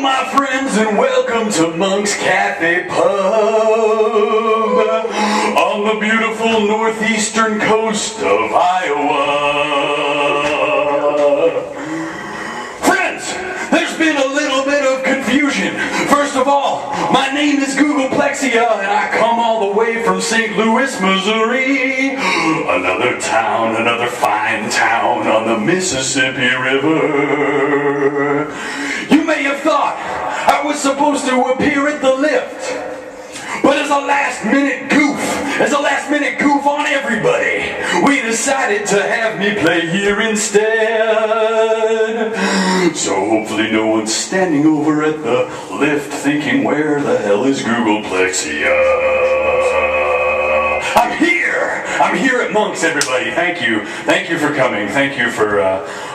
my friends, and welcome to Monk's Cafe Pub on the beautiful northeastern coast of Iowa. Friends, there's been a little bit of confusion. First of all, my name is Googolplexia, and I come all the way from St. Louis, Missouri. Another town, another fine town on the Mississippi River. You may have thought I was supposed to appear at the lift, but as a last minute goof on everybody, we decided to have me play here instead. So hopefully no one's standing over at the lift thinking, where the hell is Googolplexia? I'm here at Monk's, everybody. Thank you for coming. Thank you for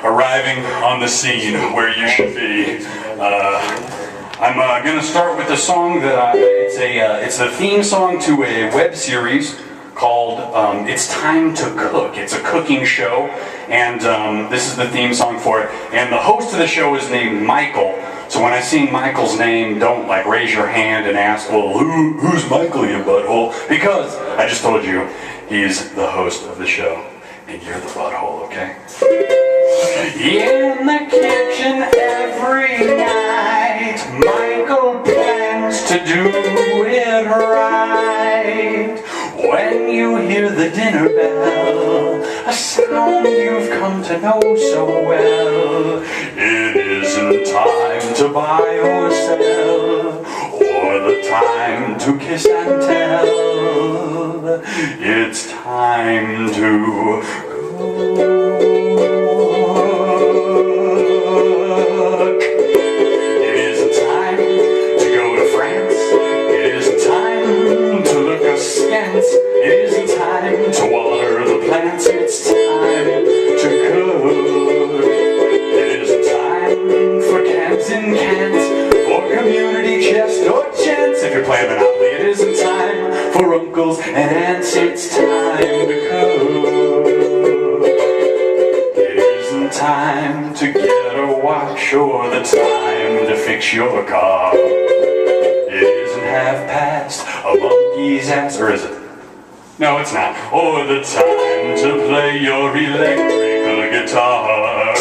arriving on the scene where you should be. I'm going to start with a song that it's the theme song to a web series called It's Time to Cook. It's a cooking show, and this is the theme song for it. And the host of the show is named Michael. So when I sing Michael's name, don't like raise your hand and ask, well, who's Michael, you butthole? Because I just told you, he's the host of the show, and you're the butthole, okay? In the kitchen every night, Michael plans to do it right. When you hear the dinner bell, a sound you've come to know so well, it isn't time to buy or sell, or the time to kiss and tell. It's time to cook. It isn't time to go to France. It isn't time to look askance. It isn't time to water the plants. It's time to cook. It isn't time for cans and cans, for community chest or chance. If you're playing Monopoly, it isn't time for uncles and aunts. It's time to cook. It isn't time to get a watch or the time to fix your car. It isn't half past a monkey's ass, or is it? No, it's not. Or the time to play your electrical guitar.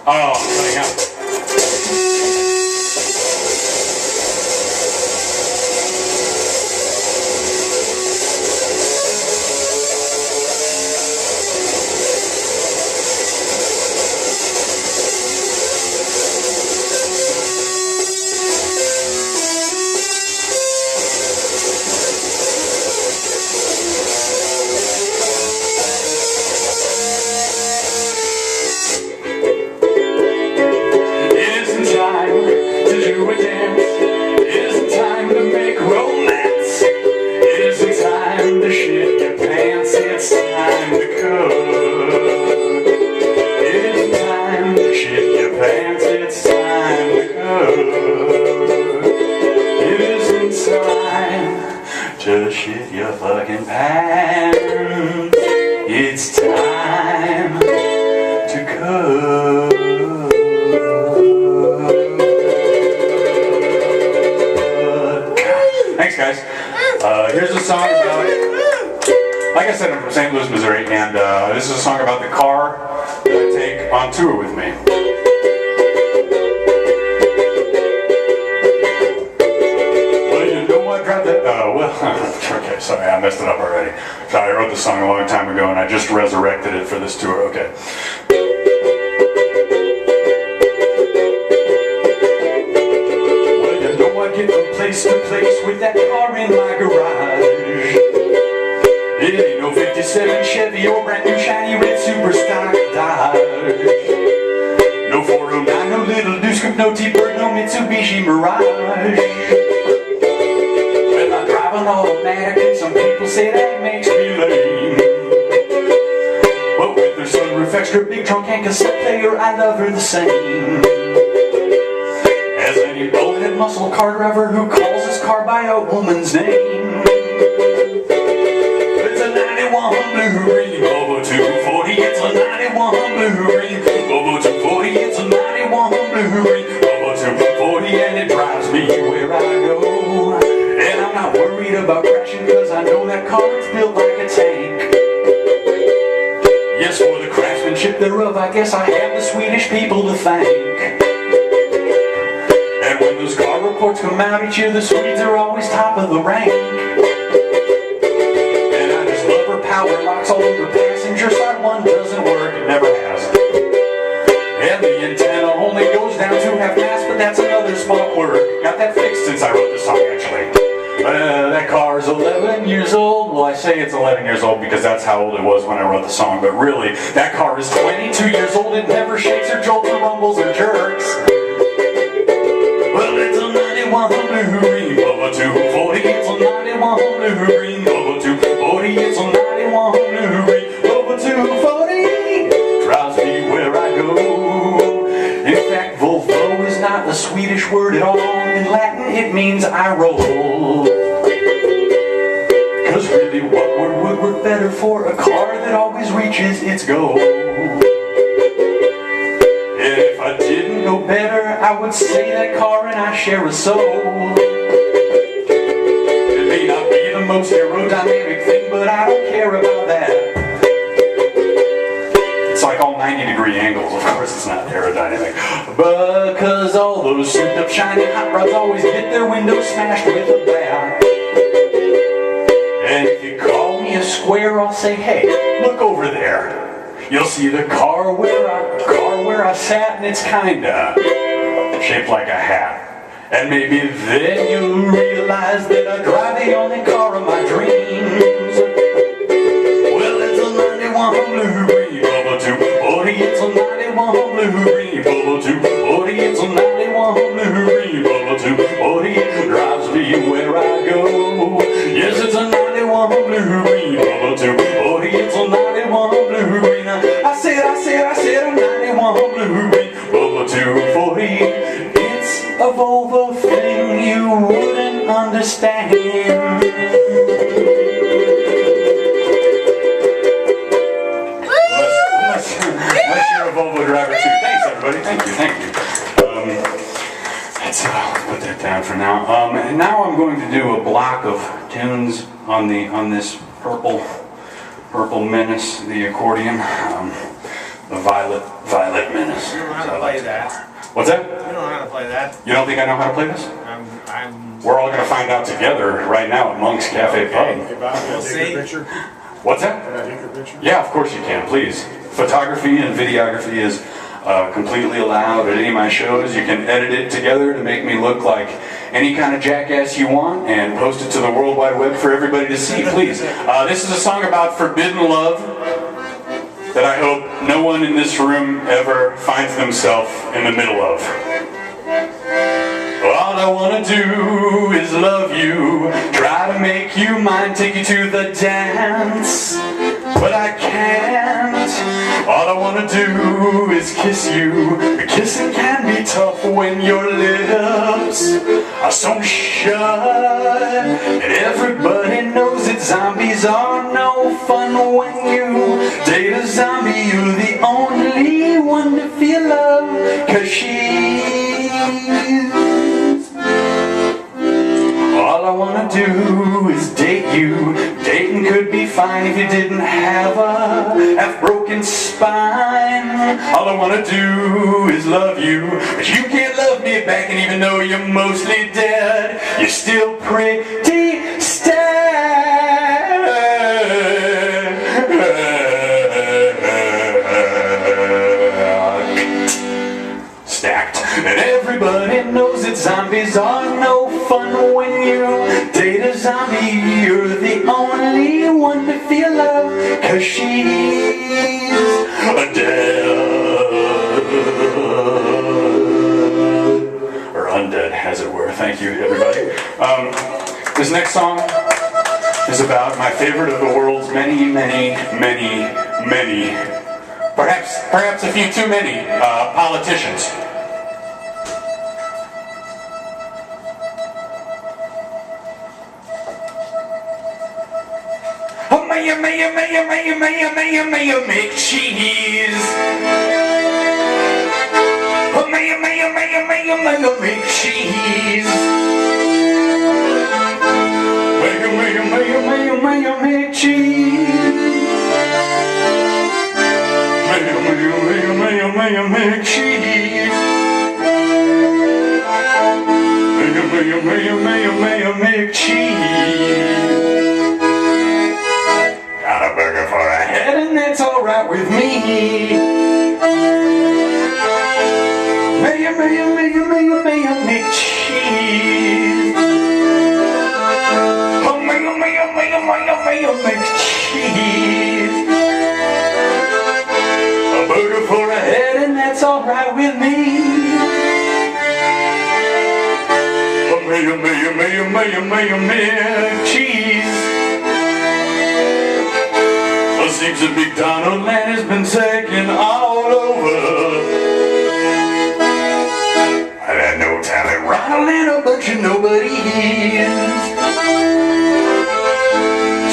Oh, I'm cutting out. To shit your fucking pants. It's time to cook. Thanks, guys. Here's a song about, like I said, I'm from St. Louis, Missouri, and this is a song about the car that I take on tour with me. Okay, sorry, I messed it up already. Sorry, I wrote this song a long time ago and I just resurrected it for this tour. Okay. Well, you know I get from place to place with that car in my garage. It ain't no 57 Chevy or brand new shiny red super stock Dodge. No 409, no little Deuce Coupe, no T-Bird, no Mitsubishi Mirage. I drive an automatic and some people say that makes me lame. But with her sunroof, extra big trunk and cassette player, I love her the same. As any bonehead muscle car driver who calls his car by a woman's name. It's a 91 Blue Green Volvo 240. It's a 91 Blue Green Volvo 240. It's a 91 Blue blue green Volvo 240 and it drives me where I go. And I'm not worried about crashing cause I know that car is built like a tank. Yes, for the craftsmanship thereof I guess I have the Swedish people to thank. And when those car reports come out each year, the Swedes are always top of the rank. And I just love her power locks, although the passenger side one doesn't work, it never has. And the antenna only goes down to half mast, but that's another small quirk. Got that fixed since I wrote this song, actually. That car is 11 years old. Well, I say it's 11 years old because that's how old it was when I wrote the song, but really, that car is 22 years old. It never shakes or jolts or rumbles or jerks. Well, it's a 91 blue green Volvo 240. It's a 91 blue green Volvo 240. It's a 91 blue green Volvo 240. Drives me where I go. In fact, Volvo is not a Swedish word at all. In Latin, it means I roll. Cause really, what word would work better for a car that always reaches its goal? And if I didn't know better, I would say that car and I share a soul. It may not be the most aerodynamic thing, but I don't care about that. It's like all 90-degree angles, of course it's not aerodynamic. Because all those souped up shiny hot rods always get their windows smashed with a bat. And if you call me a square, I'll say, hey, look over there. You'll see the car where I sat, and it's kinda shaped like a hat. And maybe then you'll realize that I drive the only car of my dreams. Well, it's a 91 blue green Volvo 240. It's a 91 blue green Volvo 240. It's a 91 blue green Volvo 240. Drives me where I go. Yes, it's a 91 blue green Volvo 240. It's a 91 blue green. I said a 91 blue green Volvo 240. It's a Volvo thing you wouldn't understand. Unless you're a Volvo driver too. Thanks everybody, thank you. Let's put that down for now. And now I'm going to do a block of tunes on this purple menace, the accordion, the violet menace. You don't know how to play that. What's that? You don't know how to play that. You don't think I know how to play this? I'm We're all going to find out together right now at Monk's Cafe Pub. Hey Bob, can I take your picture? What's that? Can I take your picture? Yeah, of course you can, please. Photography and videography is completely allowed at any of my shows. You can edit it together to make me look like any kind of jackass you want and post it to the World Wide Web for everybody to see, please. This is a song about forbidden love that I hope no one in this room ever finds themselves in the middle of. All I want to do is love you, try to make you mine, take you to the dance, but I can't. All I want to do is kiss you, but kissing can be tough when your lips are so shut. And everybody knows that zombies are no fun. When you date a zombie, you're the only one to feel love, 'cause she's all I wanna do is date you. Dating could be fine if you didn't have a half-broken spine. All I wanna do is love you, but you can't love me back, and even though you're mostly dead, you're still pretty stacked. And everybody knows that zombies are no fun. When you date a zombie, you're the only one to feel love, 'cause she's dead. Or undead, as it were. Thank you, everybody. This next song is about my favorite of the world's many, perhaps a few too many, politicians. Oh, may you make cheese. Oh, may you make cheese. Make cheese. Make cheese. Make cheese. Got a burger for a head and that's alright with me. Make cheese. Oh, make cheese. A burger for a head and that's alright with me. Make cheese. Well, seems the McDonald land has been taken all over. I've had no talent rattling a bunch of nobodies.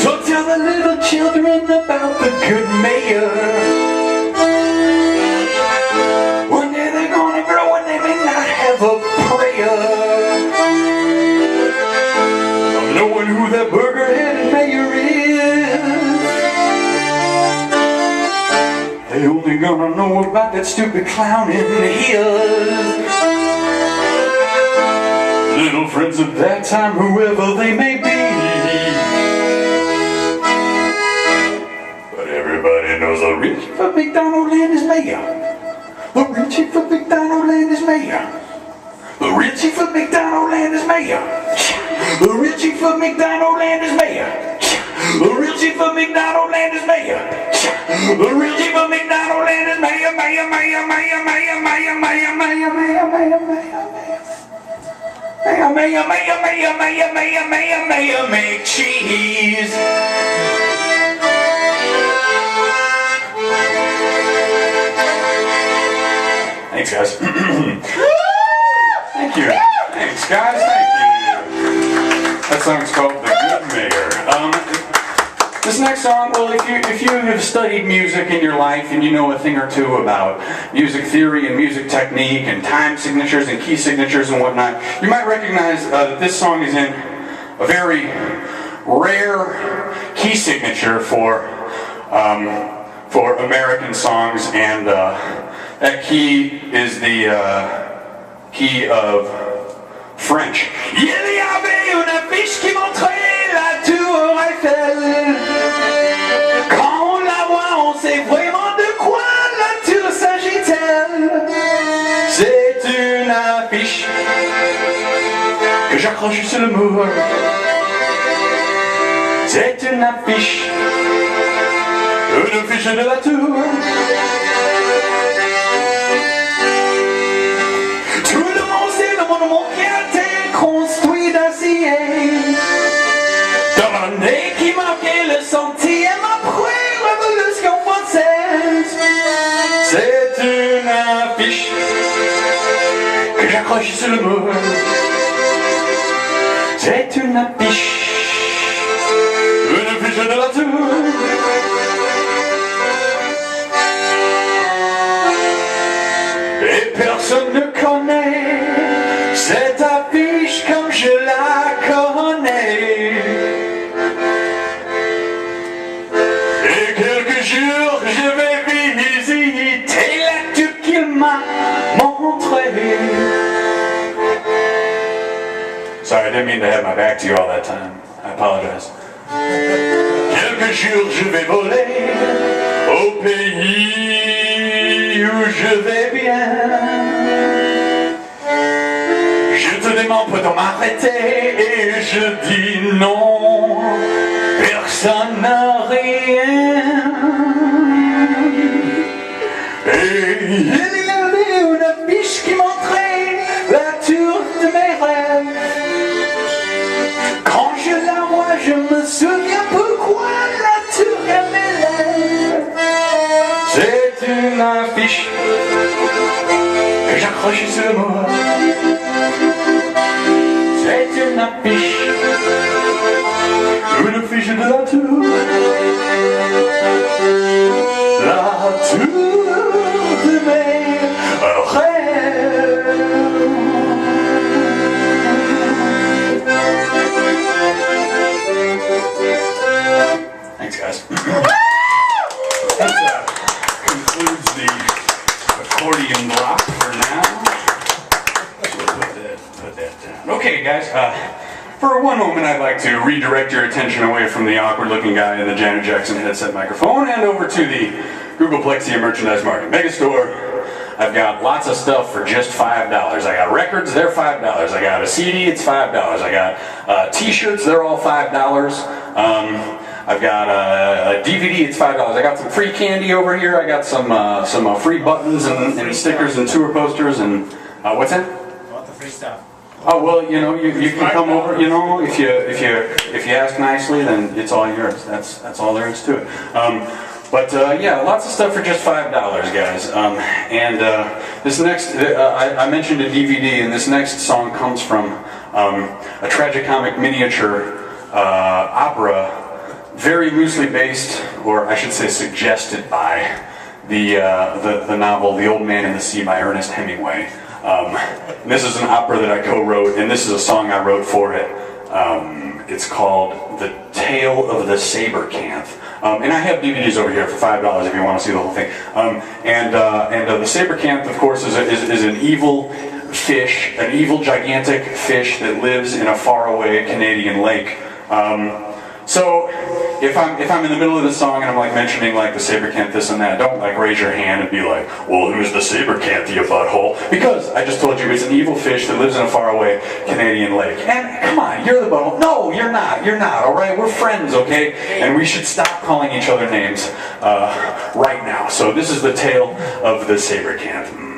So tell the little children about the good mayor. One day they're gonna grow and they may not have a prayer. Knowing who that burger-headed mayor is, they only gonna know about that stupid clown in his. Little friends of that time, whoever they may be. But everybody knows the real chief of McDonald land is mayor. The real chief of McDonald land is mayor. The real chief of McDonald land is mayor. The real chief of McDonald land is mayor. The real chief of McDonald land is mayor. The real chief of McDonald land is mayor. Mayor, mayor, mayor, mayor, mayor, mayor, mayor, mayor, mayor, mayor. Mayor, mayor, mayor, mayor, mayor, mayor, mayor, mayor, make cheese. Thanks, guys. Thank you. Thanks, guys. Thank you. That song's called The Good Mayor. This next song, well, if you have studied music in your life and you know a thing or two about music theory and music technique and time signatures and key signatures and whatnot, you might recognize that this song is in a very rare key signature for American songs, and that key is the key of French. Il y avait une affiche qui montrait la tour Eiffel. Quand on la voit, on sait vraiment de quoi la tour s'agit-elle. C'est une affiche que j'accroche sur le mur. C'est une affiche de la tour. Qui a été construit d'acier, dans l'année qui marquait le centième après Révolution française. C'est une affiche que j'accroche sur le mur. C'est une affiche de la tour. Et personne ne connaît cette affiche comme je la connais. Et quelques jours je vais visiter la tour qu'il m'a montrée. Sorry, I didn't mean to have my back to you all that time. I apologize. Quelques jours je vais voler au pays où je vais bien. Je te demande peut-on m'arrêter et je dis non, personne n'a rien. Et il y avait une affiche qui montrait la tour de mes rêves. Quand je la vois, je me souviens pourquoi la tour est mes lèvres. C'est une affiche que j'accroche sur le mur. C'est une affiche de la tour. La tour de mes rêves. Okay, guys, for one moment I'd like to redirect your attention away from the awkward-looking guy in the Janet Jackson headset microphone and over to the Googolplexia merchandise market megastore. I've got lots of stuff for just $5. I got records, they're $5. I got a CD, it's $5. I got t-shirts, they're all $5. I've got a DVD, it's $5. I got some free candy over here. I got some free buttons and stickers and tour posters and what's that? Want the free stuff. Oh well, you know, you can come over. You know, if you ask nicely, then it's all yours. That's all there is to it. Yeah, lots of stuff for just $5, guys. This next, I mentioned a DVD, and this next song comes from a tragicomic miniature opera, very loosely based, or I should say suggested by, the novel The Old Man and the Sea by Ernest Hemingway. This is an opera that I co-wrote, and this is a song I wrote for it. It's called The Tale of the Sabrecanthe. And I have DVDs over here for $5 if you want to see the whole thing. The Sabrecanthe, of course, is an evil fish, an evil gigantic fish that lives in a faraway Canadian lake. So if I'm in the middle of the song and I'm like mentioning like the Sabrecanthe this and that, don't like raise your hand and be like, well, who's the Sabrecanthe, you butthole? Because I just told you it's an evil fish that lives in a faraway Canadian lake. And come on, you're the butthole. No, you're not, all right? We're friends, okay? And we should stop calling each other names right now. So this is the tale of the Sabrecanthe.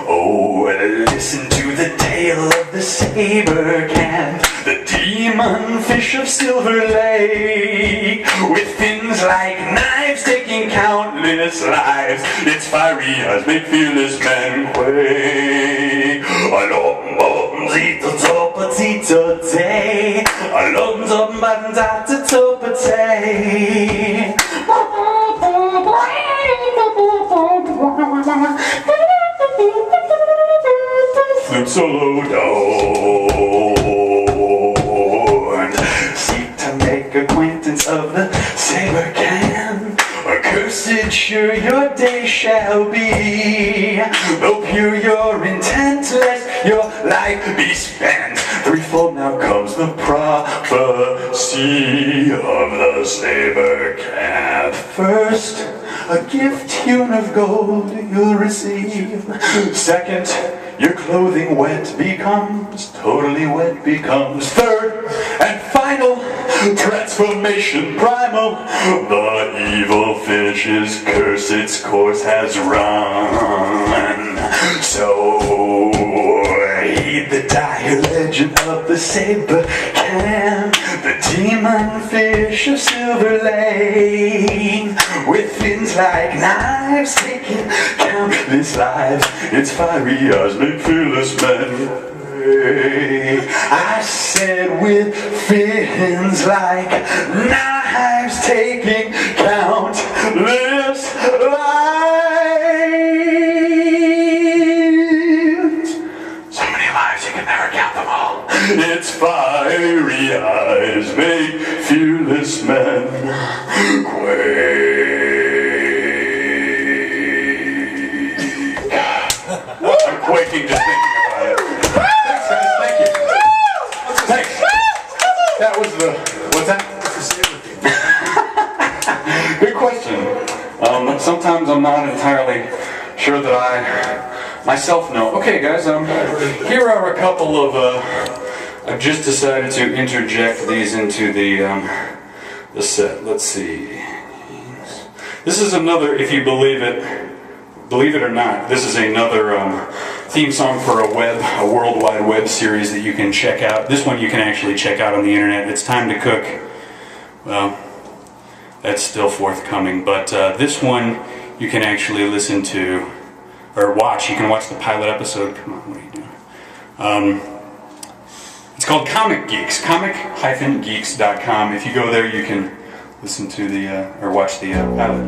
Oh, listen to the tale of the Sabrecanthe, the demon fish of Silver Lake, with fins like knives taking countless lives. Its fiery eyes make fearless men quake. I flute solo don't seek to make acquaintance of the Sabrecanthe. Accursed sure your day shall be, though pure your intent, lest your life be spent. Threefold now comes the prophecy of the Sabrecanthe. First, a gift hewn of gold you'll receive. Second, your clothing wet becomes, totally wet becomes. Third and final, transformation primal. The evil fish's curse its course has run. So heed the dire legend of the Sabrecanthe, the demon fish of Silver Lake, with fins like knives taking countless lives. Its fiery eyes make fearless men. I said with fins like knives taking countless lives. So many lives you can never count them all. Its fiery eyes make fearless men quake. I'm quaking just thinking about it. Thanks, guys. Thank you. Thanks. That was the... What's that? Good question. Sometimes I'm not entirely sure that I myself know. Okay, guys. Here are a couple of... I've just decided to interject these into the set. Let's see. This is another, if you believe it or not, this is another theme song for a World Wide Web series that you can check out. This one you can actually check out on the internet. It's Time to Cook. Well, that's still forthcoming, but this one you can actually listen to, or watch. You can watch the pilot episode. Come on, what are you doing? It's called Comic Geeks, comic-geeks.com. If you go there, you can listen to the, or watch the pilot.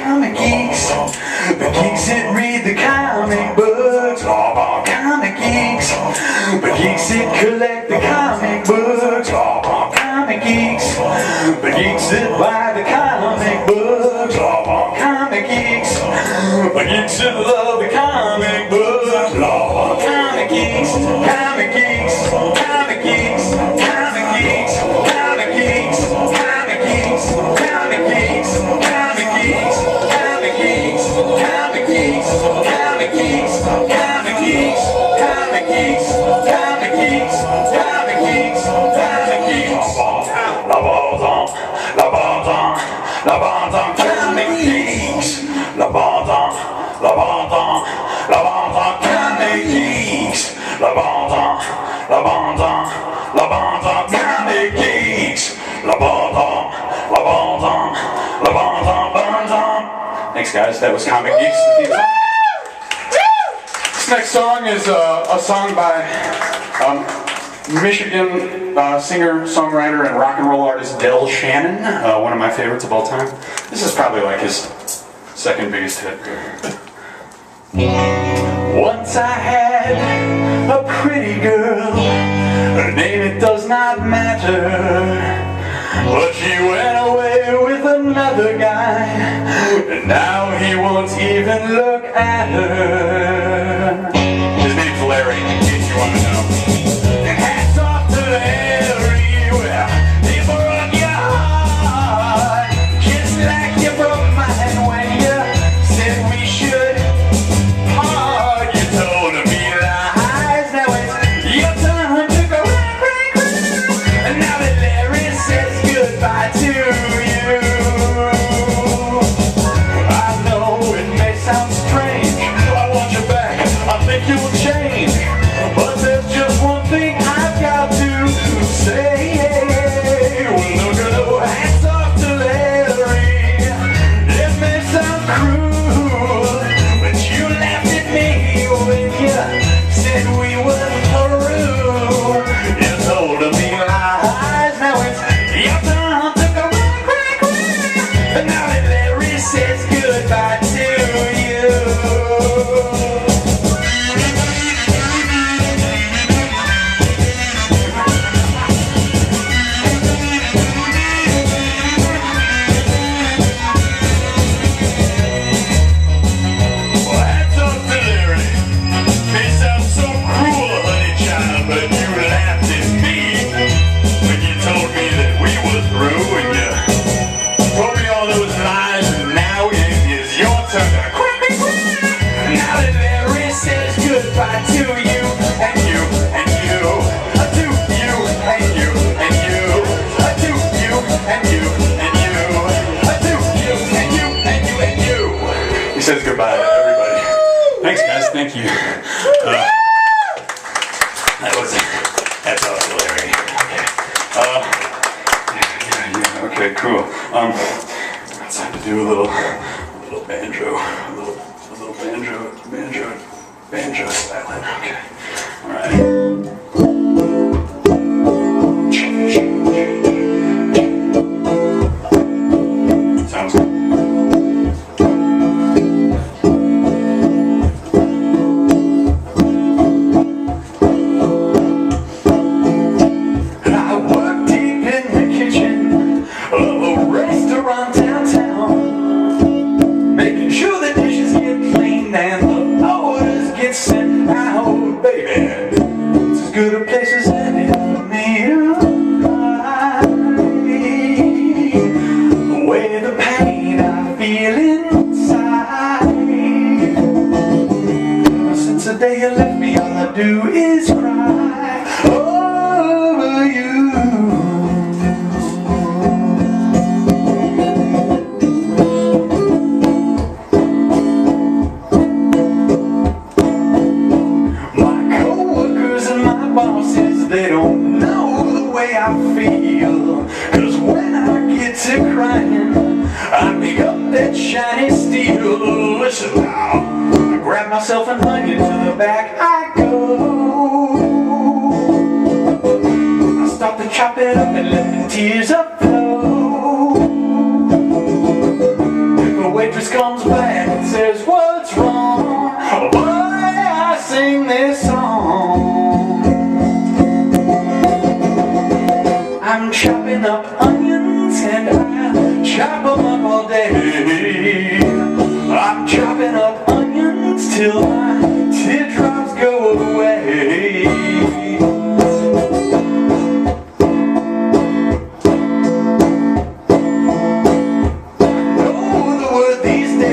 Comic Geeks, the geeks that read the comics. sit collect the comic books, all on comic geeks. The geeks that buy the comic books, all on comic geeks. The geeks that love the comic books, all on comic geeks. Comic geeks, comic geeks, comic geeks, comic geeks, comic geeks, comic geeks, comic geeks, comic geeks, comic geeks, comic geeks, comic geeks, comic geeks, comic geeks, comic geeks, comic geeks. La bande on, la bande on, la bande on, comic geeks. La bande on, la bande on, la bande on, comic geeks. La bande on, la bande on, la bande on, comic geeks. La bande on, la bande on, la bande on, bande on. Thanks guys, that was Comic Geeks. This next song is a song by Michigan singer, songwriter, and rock and roll artist Shannon, one of my favorites of all time. This is probably like his second biggest hit. Once I had a pretty girl, her name it does not matter. But she went away with another guy, and now he won't even look at her. His name's Larry, in case you want to know. And hats off to Larry, well, he broke your heart, just like you broke mine when you said we should part. You told me lies, now it's your turn to go round, and now that Larry says goodbye to you. I know it may sound strange, I want you back, I think you'll change, but there's just one thing I've got to say. Well, no, hats off to Larry. It may sound cruel, but you laughed at me when you said we were through. You told me lies, now it's your turn to go crack. And now that Larry says goodbye to you. Well, hats off to Larry. May sound so cruel, honey child, but you laughed at me when you told me that we were through, and you told me all those lies, and now it is your turn to crack. Now that Larry says goodbye to you, and you, and you, to you, and you, and you, to you, and you, and you, to you, and you, and you, and you. He says goodbye to everybody. Thanks guys, thank you. That's off to Larry. Okay, cool. It's time to do a little banjo, a little banjo styling. Okay, all right. Sounds good. I work deep in the kitchen of a restaurant downtown, making sure the dishes get cleaned and the orders get sent out, baby. It's as good a place as any for me to hide away the pain I feel inside. Since the day you left me, all I do is cry over you. They don't know the way I feel, 'cause when I get to crying, I pick up that shiny steel. Listen now, I grab myself and hug it to the back I go. I start to chop it up and let the tears up flow. If a waitress comes back and says what's wrong, why I sing this song.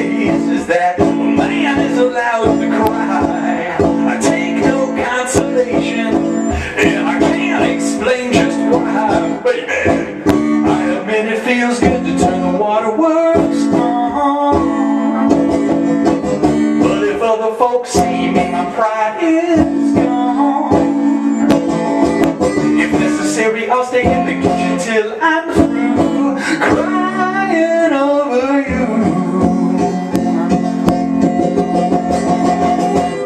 days is that a man is allowed to cry. I take no consolation, and I can't explain just why. Baby, I admit it feels good to turn the waterworks on. But if other folks see me, my pride is gone. If necessary, I'll stay in the kitchen till I'm through crying over you.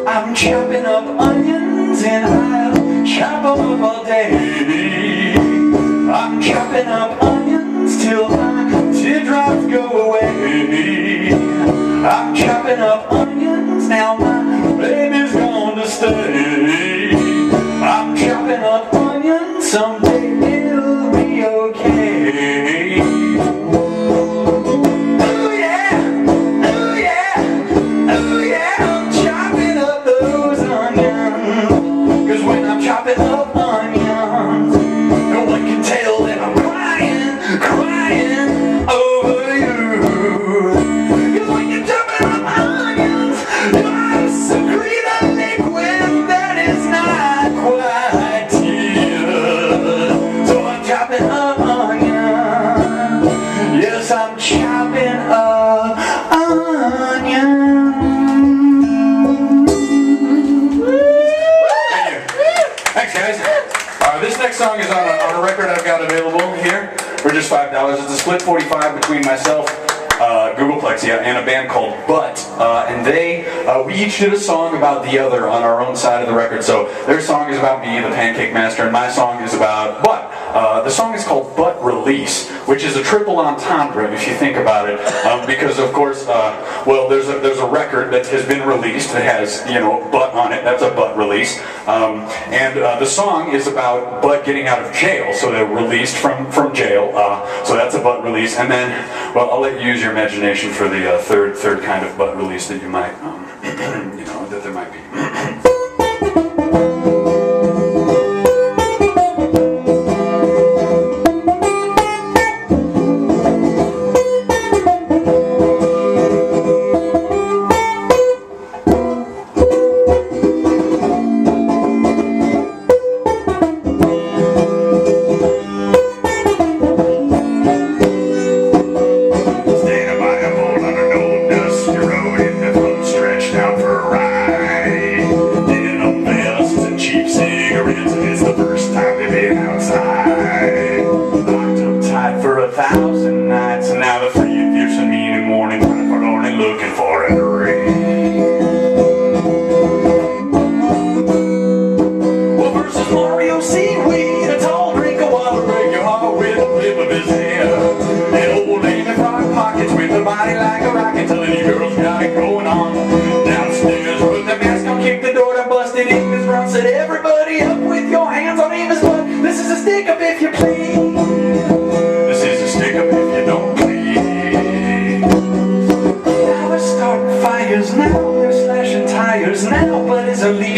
I'm chopping up onions and I'll chop them up all day. I'm chopping up onions till my teardrops go away. I'm chopping up onions, now my baby's gonna stay. I'm chopping up onions, someday it'll be okay. Oh yeah, oh yeah, oh yeah, I'm chopping up those onions. 'Cause when I'm chopping up onions, no one can tell that I'm crying, crying over you. 'Cause when you're chopping up onions, you secrete a liquid that is not quite good. So I'm chopping up onions. Yes, I'm chopping up onions. Thank you. Thanks, guys. This next song is on a record I've got available here for just $5. It's a split 45 between myself, Googolplexia, and a band called Butt. And we each did a song about the other on our own side of the record. So their song is about me, the Pancake Master, and my song is about Butt. The song is called Butt Release, which is a triple entendre if you think about it, because of course, well, there's a record that has been released that has, you know, Butt on it. That's a Butt release, and the song is about Butt getting out of jail, so they're released from jail. So that's a Butt release, and then, well, I'll let you use your imagination for the third kind of Butt release that you might, you know, that there might be.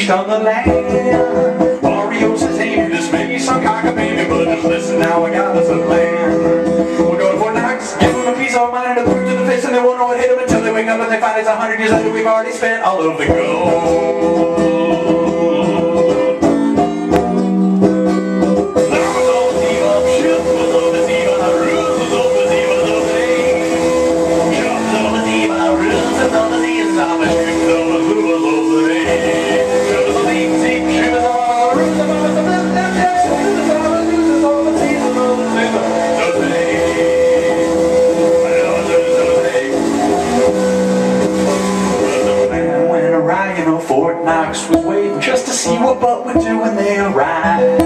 On the land, Mario says, hey, this may be some cock a baby, but just listen now, I got us a plan. We're going for knocks, give them a piece of mind, a boot to the face, and they won't know what hit them until they wake up and they find it's 100 years later we've already spent all of the gold. Was waiting just to see what Butt would do when they arrived.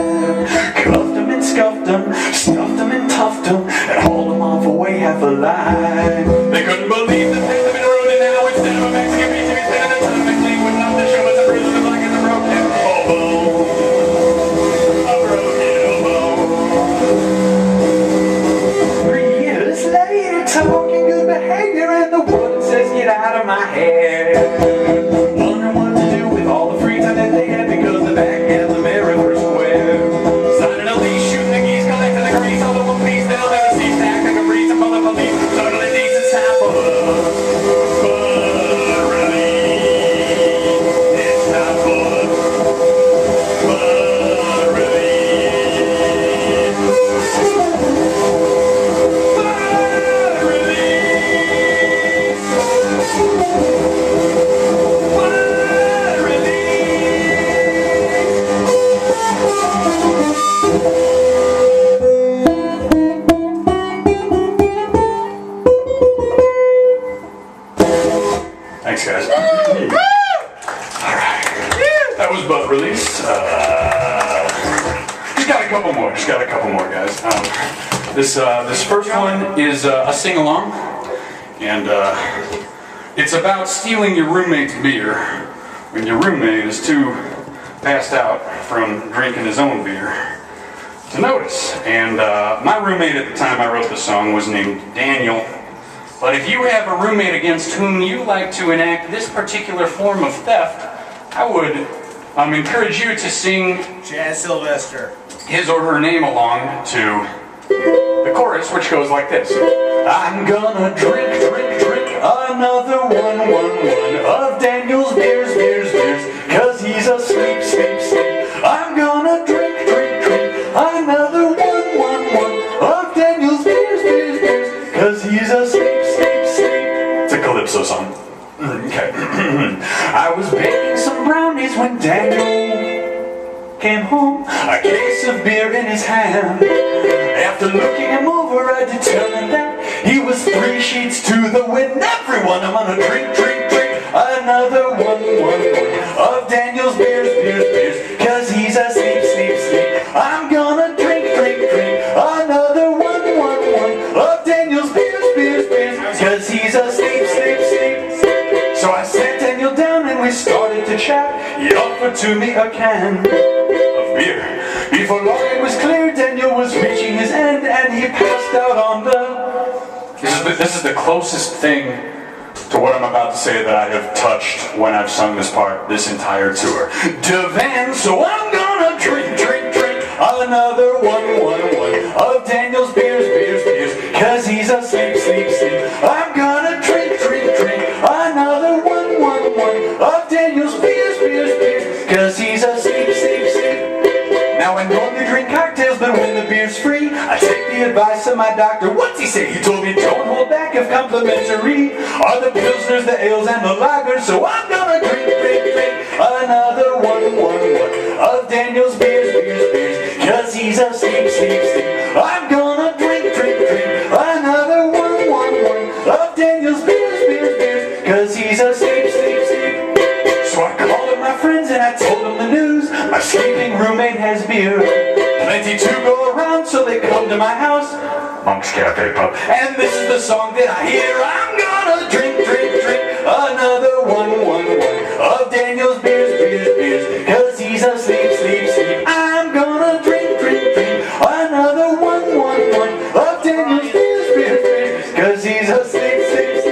Cuffed them and scuffed them, stuffed them and tuffed them, and hauled them off away half alive. They couldn't believe the things have been ruined, and now instead of a Mexican beach, he's spending the time and clean with nothing to show us the bruises and black and the broken elbow. A broken elbow. 3 years later, talking good behavior, and the woman says, get out of my hair. All the free time that they had because the back and the mirror were square. Signing a lease, shooting the geese, collecting the grease, all the one piece they'll never see. Stack like a breeze, and follow the police. Totally decent time for us. Thanks, guys. Alright. That was butt release. Just got a couple more, guys. This first one is a sing-along, and it's about stealing your roommate's beer when your roommate is too passed out from drinking his own beer to notice. And my roommate at the time I wrote the song was named Daniel. But if you have a roommate against whom you like to enact this particular form of theft, I would encourage you to sing Jazz Sylvester. his or her name along to the chorus, which goes like this. I'm gonna drink another one of Daniel's beers, cause he's asleep, sleep. I'm gonna drink another one of Daniel's beers, cause he's asleep, sleep. It's a calypso song. Okay. I was baking some brownies when Daniel came home, a case of beer in his hand. After looking him over, I determined that he was 3 sheets to the wind. Everyone, I'm gonna drink another one of Daniel's beers, cause he's asleep, sleep. I'm gonna drink another one of Daniel's beers, cause he's asleep, sleep. So I sat Daniel down and we started to chat. He offered to me a can of beer. Before long it was clear Daniel was reaching his end, and he passed out on the... This is the closest thing to what I'm about to say that I have touched when I've sung this part this entire tour. Divan, so I'm gonna drink another one of Daniel's beers, cause he's asleep, sleep. I'm gonna drink another one of Daniel's beers, cause he's asleep, sleep. Now I normally drink cocktails, but when the beer's free, I take the advice of my doctor. What's he say? He told me don't hold back if complimentary are the pilsners, the ales, and the lagers. So I'm gonna drink another one of Daniel's beers, cause he's asleep, sleep. I'm gonna drink another one of Daniel's beers, cause he's asleep, sleep. So I called up my friends and I told them the news. My sleeping roommate has beer, plenty to go around, so they come to my house, Monk's Cafe Pub, and this is the song that I hear. I'm gonna drink another one of Daniel's beers, cause he's asleep, sleep. I'm gonna drink another one of Daniel's beers, cause he's asleep, sleep.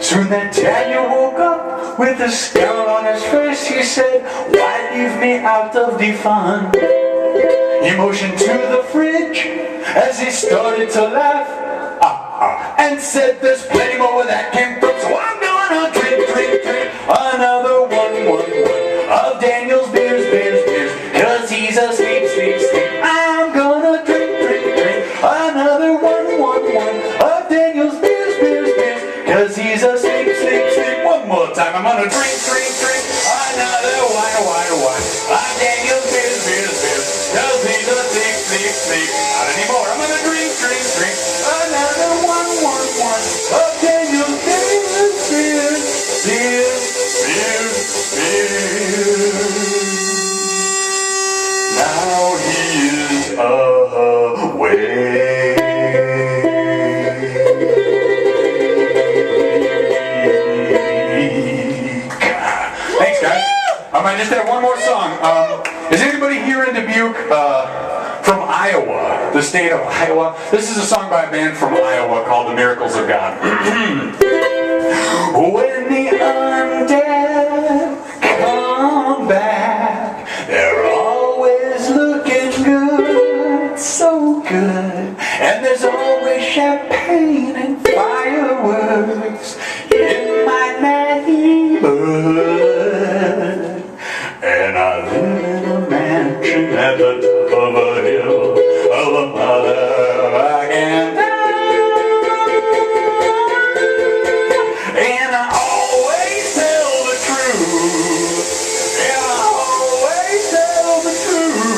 Soon that Daniel woke up with a scowl on his face. He said, why leave me out of the fun? He motioned to the fridge as he started to laugh, and said there's plenty more where that came from. So I'm gonna drink another one of Daniel's beers, cause he's asleep, sleep. I'm gonna drink another one of Daniel's beers, cause he's asleep, sleep. One more time, I'm gonna drink another one of Daniel's beers, cause he's asleep, sleep. Not anymore, I'm gonna drink another one of Daniel's beers. Now he is away. Thanks, guys. I just have one more song. Is anybody here in Dubuque from Iowa, the state of Iowa? This is a song by a band from Iowa called The Miracles of God. When the undead come back, they're always looking good, so good. And there's always champagne and fireworks in my neighborhood. And I live in a mansion at the top of a hill, of a mother I can die. And I always tell the truth. And I always tell the truth.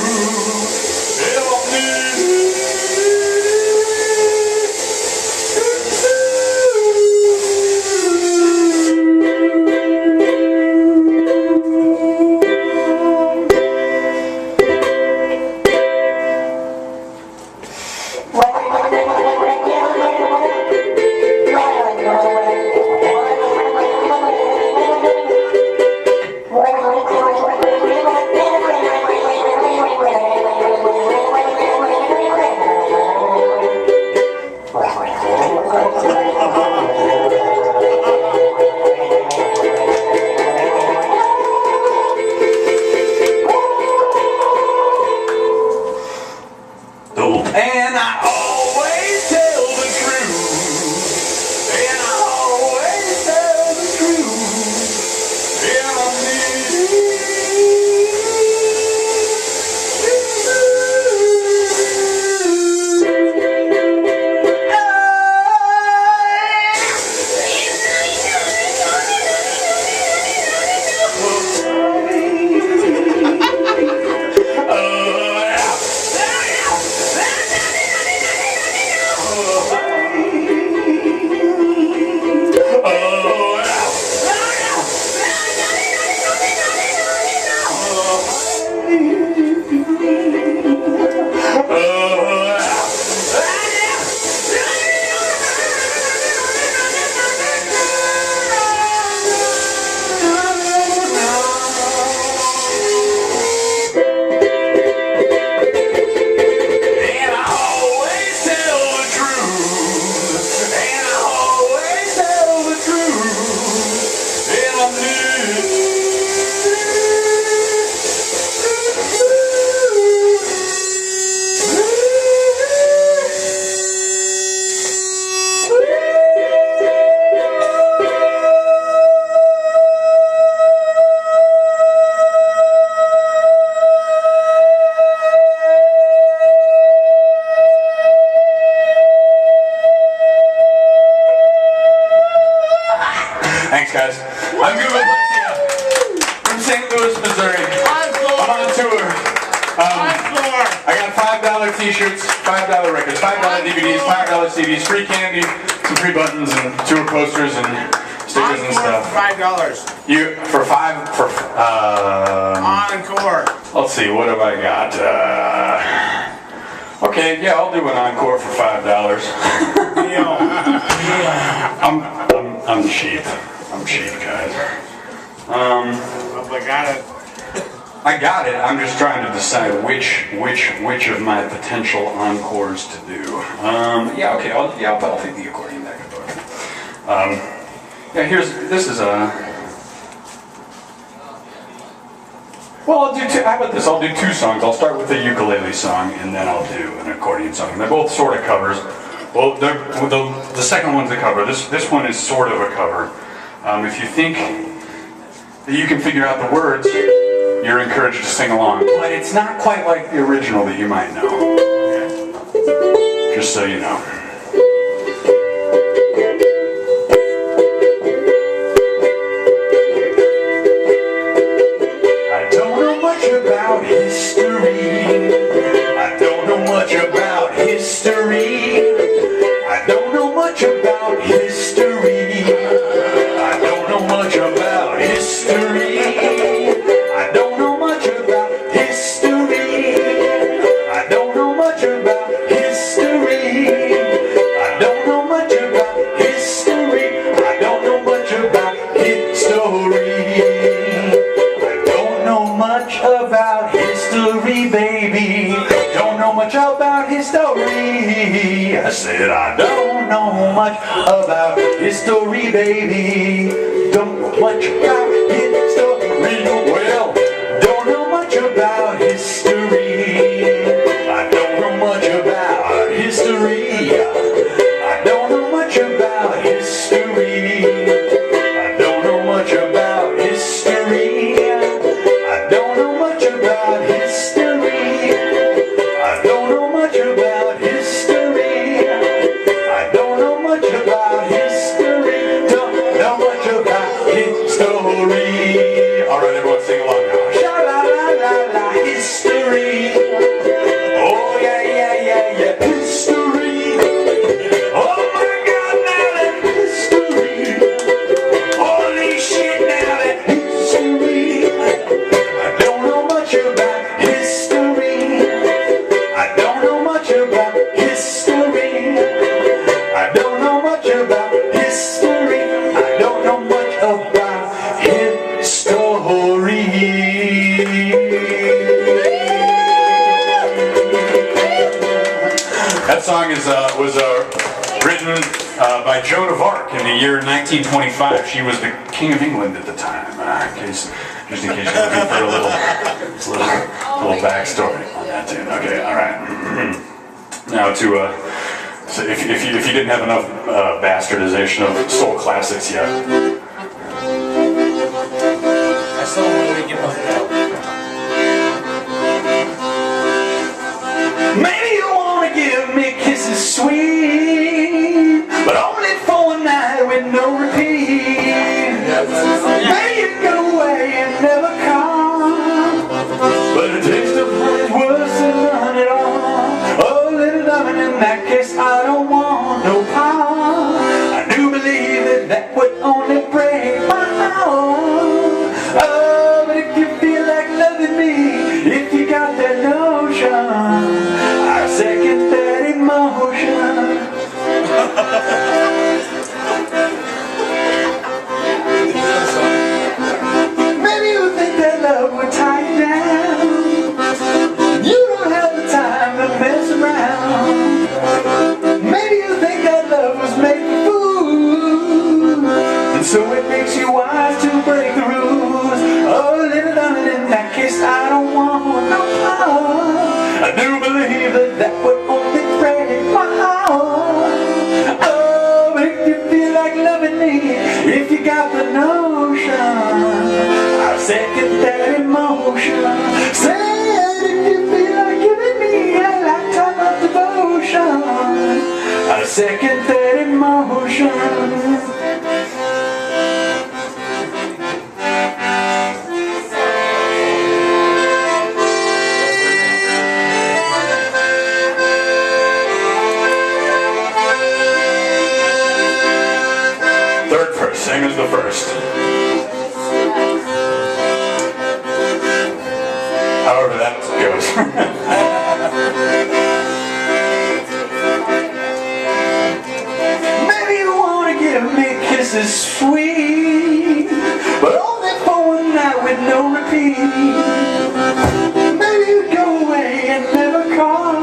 Thanks, guys. I'm Googolplexia from St. Louis, Missouri. I'm on tour. I got $5 t-shirts, $5 records, $5 DVDs, $5 CDs, free candy, some free buttons, and tour posters and stickers and stuff. $5. You for Encore. let's see, what have I got? Okay, yeah, I'll do an encore for $5. I'm cheap. I'm cheap, guys. I got it. I got it. I'm just trying to decide which of my potential encores to do. Yeah, okay. I'll take the accordion back and forth. Yeah, this is a. Well, I'll do two. How about this? I'll do two songs. I'll start with the ukulele song, and then I'll do an accordion song. And they're both sort of covers. Well, the second one's a cover. This one is sort of a cover. If you think that you can figure out the words, you're encouraged to sing along. But it's not quite like the original that you might know. Just so you know. I don't know much about history. I don't know much about history. I don't know much about history. I don't know much about history. I don't know much about history. I don't know much about history. I don't know much about history. I don't know much about history. I don't know much about history, baby. Don't know much about history. I said I don't know much about history, baby. Don't know much about history. Well, don't know much about history. I don't know much about history. I don't know much about history. I don't know much about history. I don't know much about history. I don't know much about history. I don't know much about history. Don't know much about history. All right, everyone, sing along now. Sha la la la la, history. Oh yeah yeah yeah yeah, history. Oh my God, now that history. Holy shit, now that history. I don't know much about history. I don't know much about history. I don't know much about history. I don't know much about history. That song was written by Joan of Arc in the year 1925. She was the King of England at the time. Just in case you're looking for a little backstory on that tune. Okay, all right. Now so if you didn't have enough bastardization of soul classics yet. I still want to give up that. Maybe you wanna give me kisses sweet, but only for a night with no repeat. Maybe you go away and never come, but the taste of honey's worse than none at all. Oh, little loving, in that case I don't want no power. I do believe that would only break my heart. Oh, but if you feel like loving me, if you got that notion, I second that emotion. Maybe you think that love would tie you down. You don't have the time to mess around. Maybe you think that love was made for fools, and so it makes you wise to break the rules. Oh, little darling, in that case I don't want no power. I do believe that would only break my heart. Oh, but if you feel like loving me, if you got the notion, I'll second that emotion. Said if you feel like giving me a lifetime of devotion, I'll second that emotion. same as the first. However that goes. Maybe you wanna give me kisses sweet, but only for one night with no repeat. Maybe you go away and never call,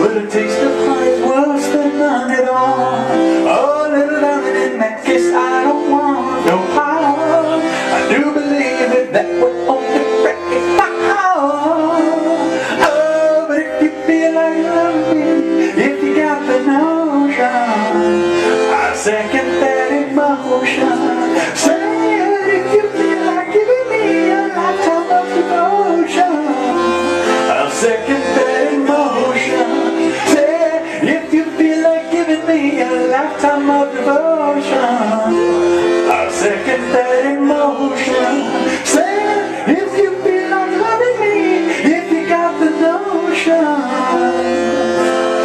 but a taste of honey is worse than none at all. Oh, little darling, in that kiss I don't want no power. I do believe that would only break my heart. Oh, but if you feel like loving me, if you got the notion, I second that emotion. Say it if you feel like giving me a lifetime of devotion. I'll second that emotion. Say it if you feel like giving me a lifetime of devotion. I'll second that emotion. Say it if you feel like loving me, if you got the notion.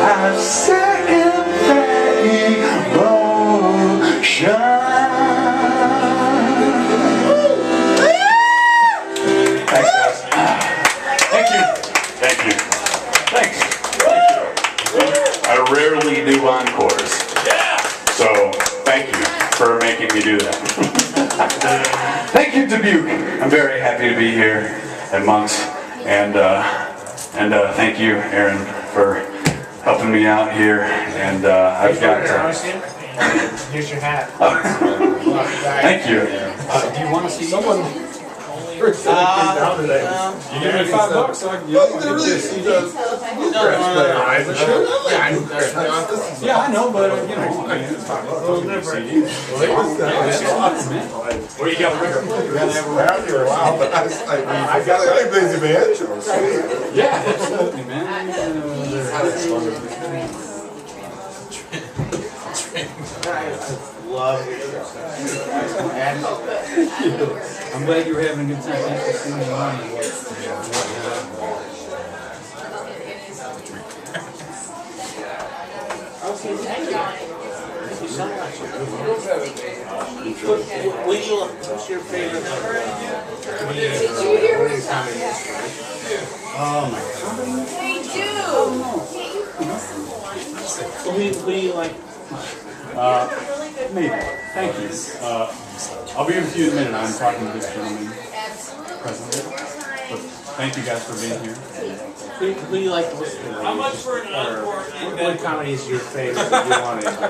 I'll second that emotion. Thanks, guys. Thank you. Thank you. Thanks. Thank you. I rarely do encores. Yeah. So thank you for making me do that. Thank you, Dubuque. I'm very happy to be here at Monk's, and thank you, Aaron, for helping me out here. And I've got. Here's your hat. Thank you. Do you want to see Someone first said it came down today. You give me $5, so I can get this. Yeah, I know, but you know, I mean, it's $5. What do you got, Rick? Around here a while, but I got a busy man. Yeah, absolutely, man. love I'm glad you were having a good time. Thanks for seeing me on. What's your favorite? Oh my God. Who do you like? Maybe. Thank you. I'll be with you in a minute. I'm talking to this gentleman presently. But thank you guys for being here. Who do you like to listen to? How much for an encore? What comedy is your favorite that you want to enjoy?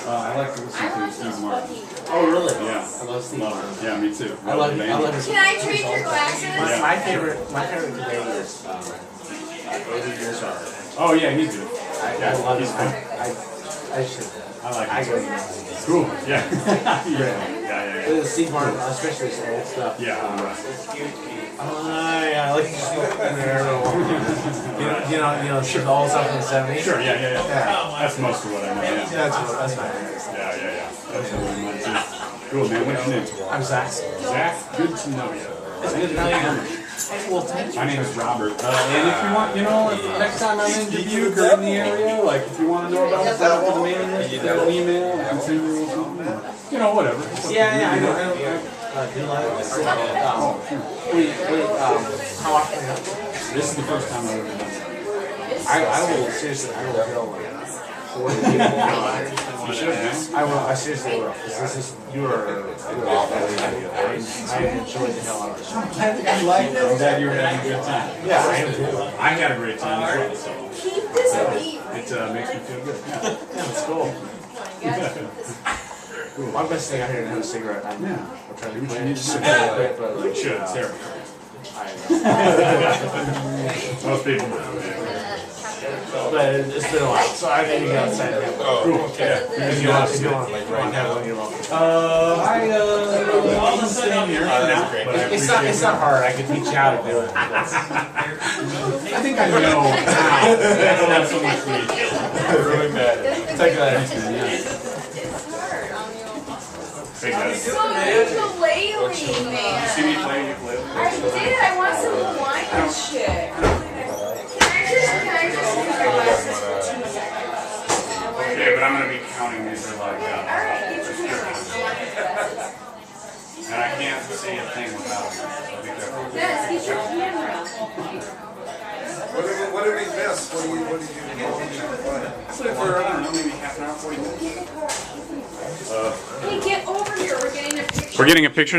I like to listen to Steve Martin. Oh, really? Yeah. I love Steve Martin. Yeah, me too. I love his. Can I trade your glasses? My favorite comedian is 80 Years Old. Oh yeah, he's good. I love his. I should. I like I him. go. Cool. Yeah. yeah. Steve Martin, especially his old stuff. Yeah. I like to smoke you know, shit all stuff in the 70s. Sure. Yeah. That's most of what I know. Yeah. That's my favorite. Yeah. That's what I know too. Cool, man. What's your name? I'm Zach. Zach. Good to know you. Good to know you. Well, thank you. My name is Robert. And if you want, if next time I'm in Dubuque or in the area, like if you want to know about what's up with the mailing list, you got an email, I can send you something, or, whatever. Yeah, I know. How often? This is the first time I've ever done it. I will seriously. I will go 40 people. You should, man. I seriously will. You are awful. I enjoyed the hell out of this. I'm glad you were having a good time. Yeah, I am too. I had a great time as well, so Keep this deep. it makes me feel good. Yeah, it's cool. My best thing out here to have a cigarette. I'm trying to quit. You should. It's terrible. Most people do. But it's been a while, so I think you got outside. Cool. Yeah. If you want, right now, when you're welcome. I'm staying here for now, but I appreciate It's not hard. I can teach you how to do it. I think I know now. That's not so much for me. Really bad. Take that. Hey guys. So ukulele, man. See me playing ukulele? I did. I want some Hawaiian shit. Can I just take your glasses for 2 seconds? Okay, but I'm going to be counting these for like, Alright, get your did we miss? What did you Play for, I don't know, maybe half an hour, 40 minutes. Hey, get over here. We're getting a picture. We're getting a picture